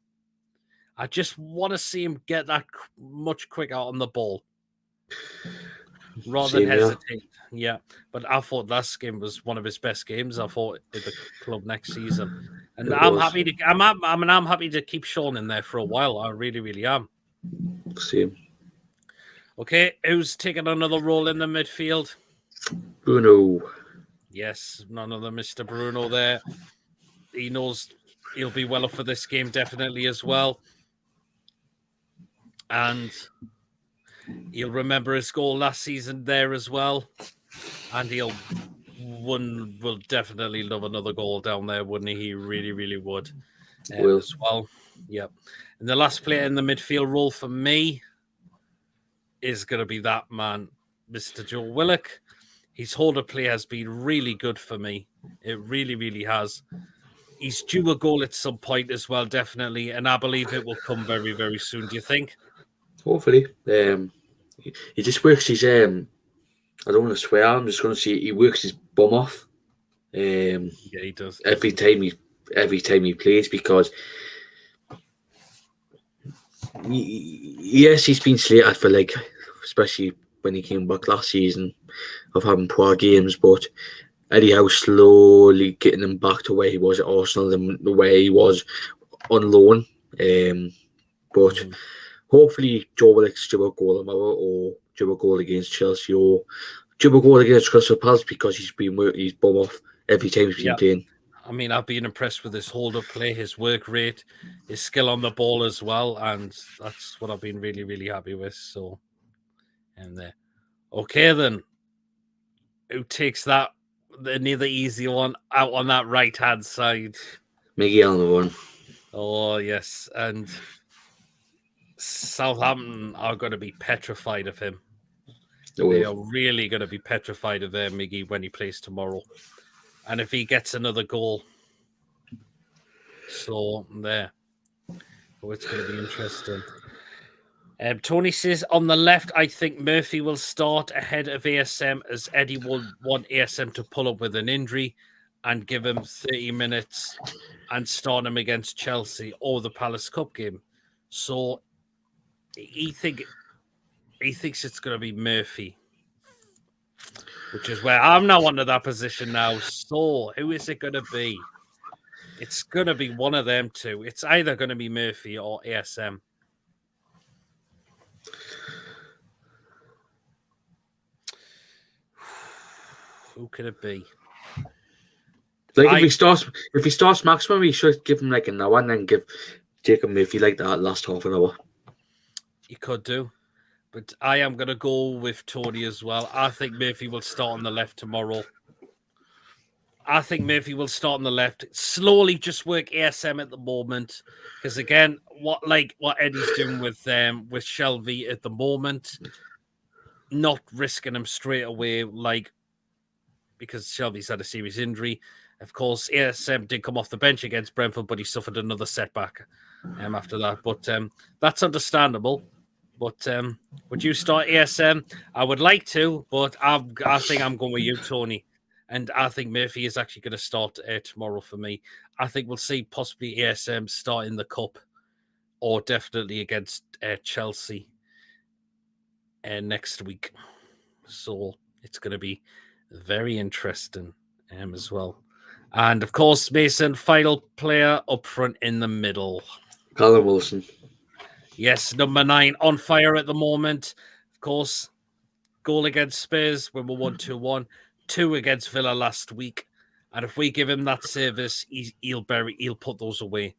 I just want to see him get that much quicker on the ball rather than hesitate. Yeah, but I thought last game was one of his best games. I thought at the club next season, and I'm happy to keep Sean in there for a while. I really, really am. Same. Okay, who's taking another role in the midfield? Bruno. Yes, none other Mr. Bruno there. He knows he'll be well up for this game, definitely as well. And he'll remember his goal last season there as well. And will definitely love another goal down there, wouldn't he? He really, really would as well. Yep. And the last player in the midfield role for me is going to be that man, Mr. Joe Willock. His hold of play has been really good for me. It really, really has. He's due a goal at some point as well, definitely. And I believe it will come very, very soon. Do you think? Hopefully. He just works his I don't want to swear, I'm just gonna say he works his bum off. Yeah, he does. Every time he plays, because yes, he's been slated for, like, especially when he came back last season, of having poor games, but Eddie Howe slowly getting him back to where he was at Arsenal and the way he was on loan. But hopefully Joe Willock's due a goal tomorrow, or due a goal against Chelsea, or due a goal against Crystal Palace, because he's been working his bum off every time he's been playing. I mean, I've been impressed with his hold-up play, his work rate, his skill on the ball as well, and that's what I've been really, really happy with. So, and there. Okay, then. Who takes that, another easy one, out on that right-hand side? Miguel on the one. Oh, yes. And Southampton are going to be petrified of him. They are really going to be petrified of Miggy when he plays tomorrow. And if he gets another goal, so there. Oh, it's going to be interesting. Tony says, on the left, I think Murphy will start ahead of ASM, as Eddie will want ASM to pull up with an injury and give him 30 minutes and start him against Chelsea or the Palace Cup game. So he thinks it's going to be Murphy, which is where I'm now under that position now. So who is it going to be? It's going to be one of them two. It's either going to be Murphy or ASM. Who could it be? Like, if he starts maximum, he should give him like an hour and then give Jacob Murphy like that last half an hour. He could do. But I am going to go with Tony as well. I think Murphy will start on the left tomorrow. I think Murphy will start on the left. Slowly just work ASM at the moment. Because again, what Eddie's doing with Shelby at the moment, not risking him straight away, because Shelby's had a serious injury. Of course, ASM did come off the bench against Brentford, but he suffered another setback after that. But that's understandable. But would you start ASM? I would like to, but I think I'm going with you, Tony. And I think Murphy is actually going to start tomorrow for me. I think we'll see possibly ASM start in the Cup, or definitely against Chelsea next week. So it's going to be very interesting as well. And of course, Mason, final player up front in the middle. Callum Wilson. Yes, number 9 on fire at the moment. Of course, goal against Spurs when we're 1-2-1, 2 against Villa last week. And if we give him that service, he'll put those away.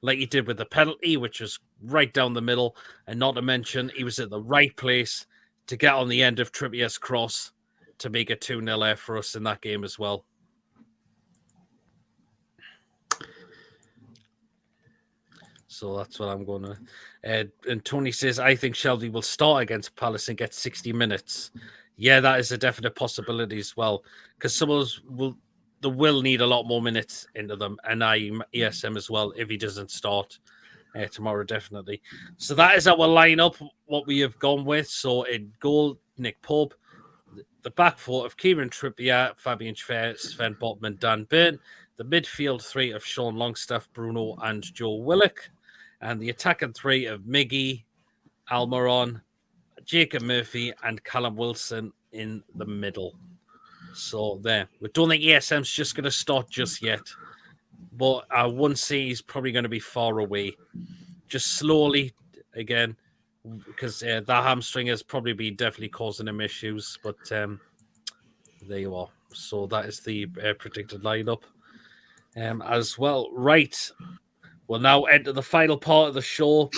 Like he did with the penalty, which was right down the middle. And not to mention, he was at the right place to get on the end of Trippier's cross to make it 2-0 for us in that game as well. So that's what I'm going to. And Tony says, I think Shelby will start against Palace and get 60 minutes. Yeah, that is a definite possibility as well. Because some of us will need a lot more minutes into them. And ESM as well, if he doesn't start tomorrow, definitely. So that is our lineup, what we have gone with. So in goal, Nick Pope. The back four of Kieran Trippier, Fabian Schär, Sven Botman, Dan Burn. The midfield 3 of Sean Longstaff, Bruno, and Joe Willock. And the attacking 3 of Miggy, Almiron, Jacob Murphy, and Callum Wilson in the middle. So there. We don't think ESM's just going to start just yet. But I wouldn't say he's probably going to be far away. Just slowly, again, because that hamstring has probably been definitely causing him issues. But there you are. So that is the predicted lineup as well. Right. We'll now enter the final part of the show,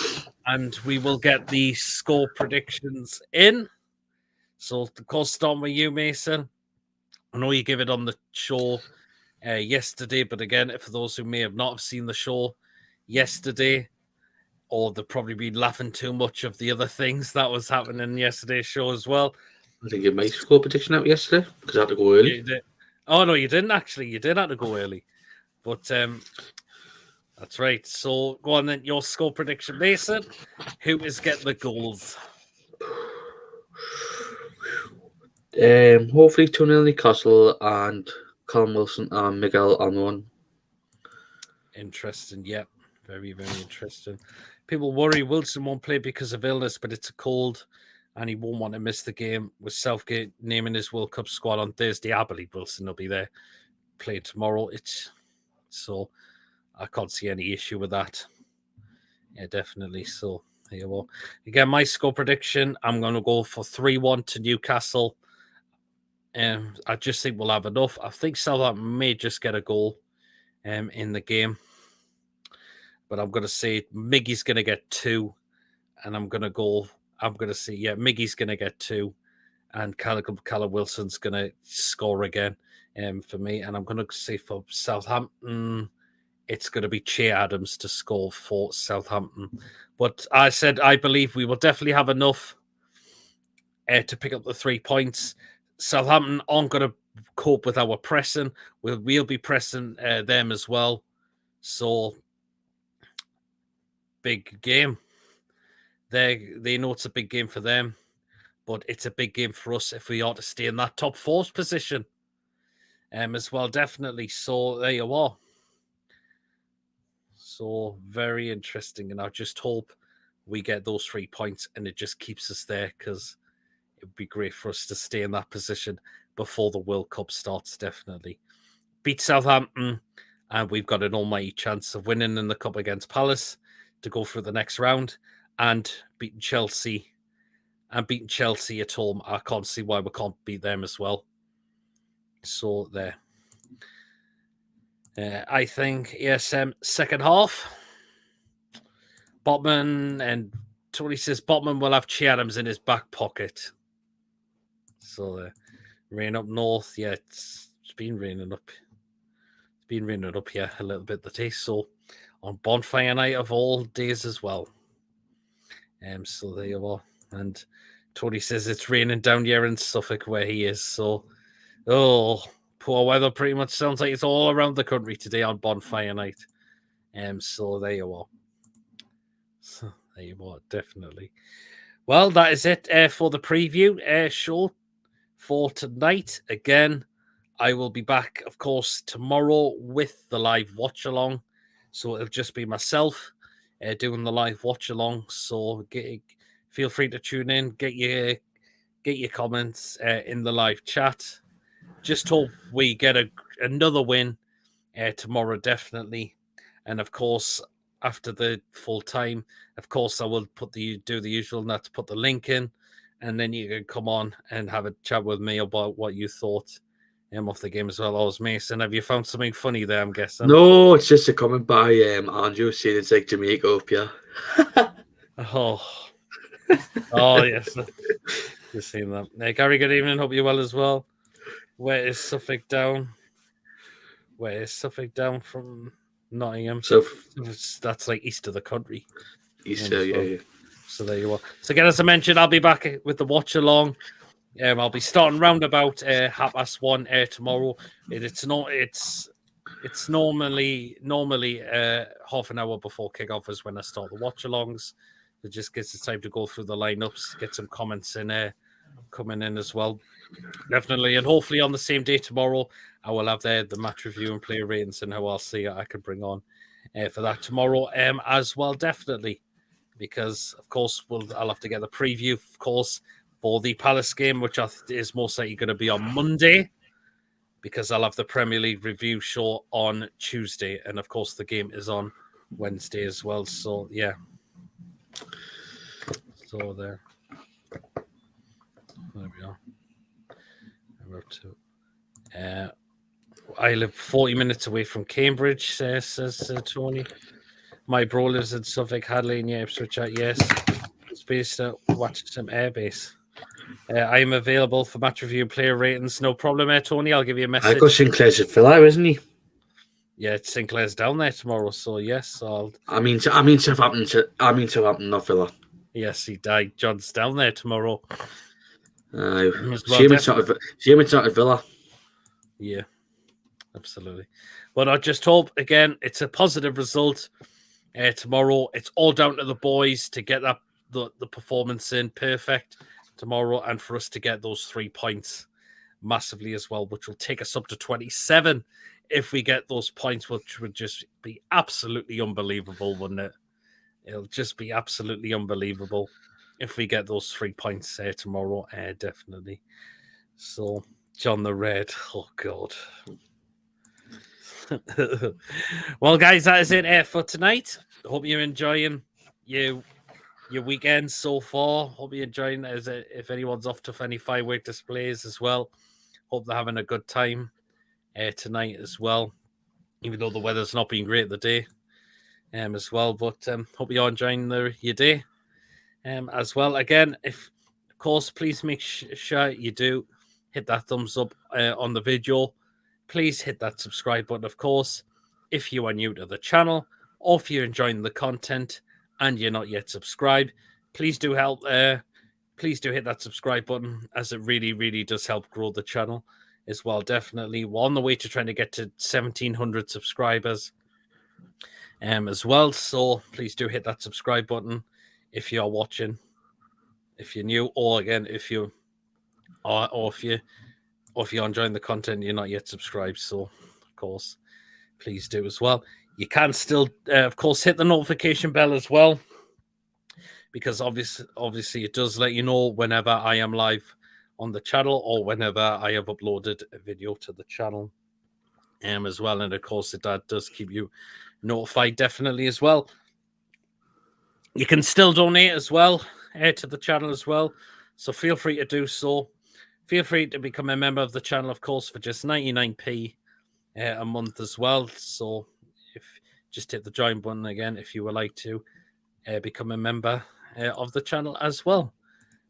and we will get the score predictions in. So, of course, starting with you, Mason. I know you gave it on the show yesterday, but again, for those who may have not seen the show yesterday, or they've probably been laughing too much of the other things that was happening in yesterday's show as well. I think you made score prediction out yesterday because I had to go early. You did. Oh, no, you didn't actually. You did have to go early. But that's right. So go on then. Your score prediction, Mason. Who is getting the goals? Hopefully 2-0 Newcastle and Callum Wilson and Miguel Almiron. Interesting. Yeah. Very, very interesting. People worry Wilson won't play because of illness, but it's a cold and he won't want to miss the game. With Southgate naming his World Cup squad on Thursday, I believe Wilson will be there. Play tomorrow. So I can't see any issue with that. Yeah, definitely. So there you go. Again, my score prediction, I'm going to go for 3-1 to Newcastle. I just think we'll have enough. I think Southampton may just get a goal in the game. But I'm going to say Miggy's going to get 2. And I'm going to say, Miggy's going to get 2. And Callum Wilson's going to score again for me. And I'm going to say for Southampton, it's going to be Che Adams to score for Southampton. But I said I believe we will definitely have enough to pick up the 3 points. Southampton aren't going to cope with our pressing. We'll be pressing them as well. So, big game. They know it's a big game for them, but it's a big game for us if we are to stay in that top 4 position as well, definitely. So, there you are. So, very interesting. And I just hope we get those 3 points and it just keeps us there because it would be great for us to stay in that position before the World Cup starts, definitely. Beat Southampton, and we've got an almighty chance of winning in the Cup against Palace to go through the next round and beating Chelsea. And beating Chelsea at home, I can't see why we can't beat them as well. So there. I think ESM second half. Botman and Tony says Botman will have Che Adams in his back pocket. So rain up north. Yeah, it's been raining up. It's been raining up here a little bit today. So on bonfire night of all days as well. So there you are. And Tony says it's raining down here in Suffolk where he is. So poor weather pretty much sounds like it's all around the country today on bonfire night. So there you are. So there you are, definitely. Well, that is it for the preview show for tonight. Again, I will be back, of course, tomorrow with the live watch along. So it'll just be myself doing the live watch along. So feel free to tune in, get your comments in the live chat. Just hope we get another win tomorrow, definitely. And of course, after the full time, of course, I will do the usual, not to put the link in, and then you can come on and have a chat with me about what you thought of the game as well. Oh, Mason, have you found something funny there? I'm guessing. No, it's just a comment by Andrew saying it's like Jamaica up here. Oh yes, you've seen that. Gary, good evening. Hope you're well as well. Where is Suffolk down? Where is Suffolk down from Nottingham? So that's like east of the country. Easter, yeah. So there you are. So again, as I mentioned, I'll be back with the watch along. I'll be starting round about 1:30 tomorrow. It's normally half an hour before kickoff is when I start the watch alongs. It just gives us time to go through the lineups, get some comments in coming in as well. Definitely, and hopefully on the same day tomorrow, I will have the match review and player ratings and how I'll see I can bring on for that tomorrow as well. Definitely, because of course I'll have to get the preview, of course, for the Palace game, which is most likely going to be on Monday, because I'll have the Premier League review show on Tuesday, and of course the game is on Wednesday as well. So yeah. So there we are. We're up to. I live 40 minutes away from Cambridge, says Tony. My bro lives in Suffolk, Hadley, near Ipswich. Yes, it's based at Watcham Airbase. I am available for match review and player ratings. No problem, Tony. I'll give you a message. I got Sinclair's at Villa, isn't he? Yeah, Sinclair's down there tomorrow, so yes, I mean Southampton, not Villa. Yes, he died. John's down there tomorrow. Shame it's not at Villa. Yeah, absolutely. But I just hope, again, it's a positive result tomorrow. It's all down to the boys to get the performance in perfect tomorrow and for us to get those 3 points massively as well, which will take us up to 27 if we get those points, which would just be absolutely unbelievable, wouldn't it? It'll just be absolutely unbelievable if we get those 3 points tomorrow, definitely. So, John the Red, oh God. Well, guys, that is it for tonight. Hope you're enjoying your weekend so far. Hope you're enjoying if anyone's off to any firework displays as well. Hope they're having a good time tonight as well, even though the weather's not been great today as well. But hope you're enjoying your day as well. Again, of course, please make sure you do hit that thumbs up on the video. Please hit that subscribe button, of course, if you are new to the channel or if you're enjoying the content and you're not yet subscribed. Please do please do hit that subscribe button, as it really, really does help grow the channel as well. Definitely, we're on the way to trying to get to 1,700 subscribers as well. So please do hit that subscribe button if you are watching, if you're new, or again if you are, or if you're enjoying the content and you're not yet subscribed. So of course, please do as well. You can still, of course, hit the notification bell as well, because obviously it does let you know whenever I am live on the channel or whenever I have uploaded a video to the channel as well. And of course, that does keep you notified definitely as well. You can still donate as well to the channel as well. So feel free to do so. Feel free to become a member of the channel, of course, for just 99p a month as well. So just hit the join button again if you would like to become a member of the channel as well.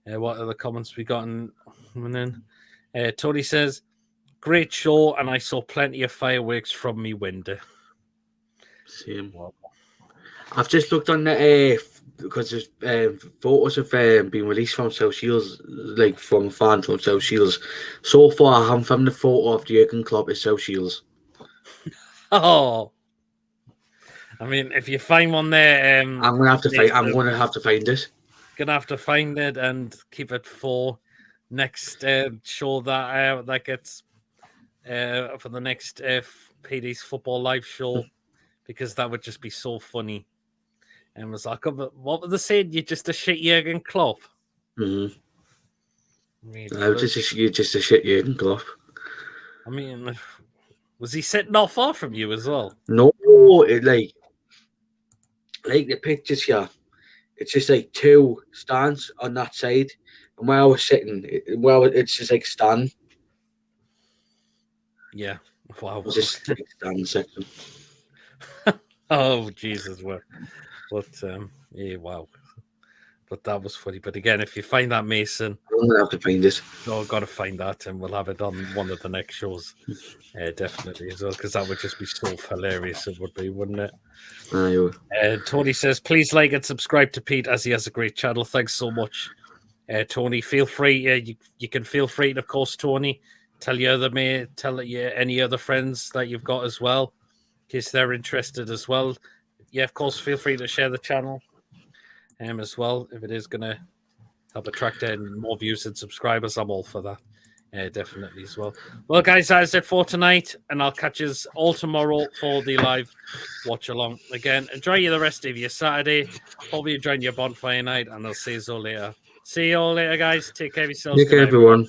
What are the comments we got? Tony says, great show, and I saw plenty of fireworks from me window. Same. Wow. I've just looked on the because there's photos have been released from South Shields, like from fans from South Shields. So far, I haven't found a photo of Jurgen Klopp at South Shields. Oh, I mean, if you find one there, I'm gonna have to find. I'm gonna have to find it. Gonna have to find it and keep it for next show that gets for the next PD's Football Live show, because that would just be so funny. And was like, what were they saying? You're just a shit Jurgen Klopp. Mm-hmm. Really, just a shit Jurgen Klopp. I mean, was he sitting not far from you as well? No, like the pictures here. It's just like 2 stands on that side, and where I was sitting, it's just like stand. Yeah, wow. It's just like stand section. Oh Jesus, well. But yeah, wow. But that was funny. But again, if you find that, Mason, I'm gonna have to find it. No, I've got to find that, and we'll have it on one of the next shows, definitely as well, because that would just be so hilarious. It would be, wouldn't it? Tony says, "Please like and subscribe to Pete, as he has a great channel." Thanks so much, Tony. Feel free. You can feel free, of course, Tony. Tell any other friends that you've got as well, in case they're interested as well. Yeah, of course, feel free to share the channel as well. If it is going to help attract more views and subscribers, I'm all for that. Definitely as well. Well, guys, that is it for tonight, and I'll catch you all tomorrow for the live watch along. Again, enjoy the rest of your Saturday. Hope you enjoying your bonfire night, and I'll see you all later. See you all later, guys. Take care of yourselves. Take care, everyone.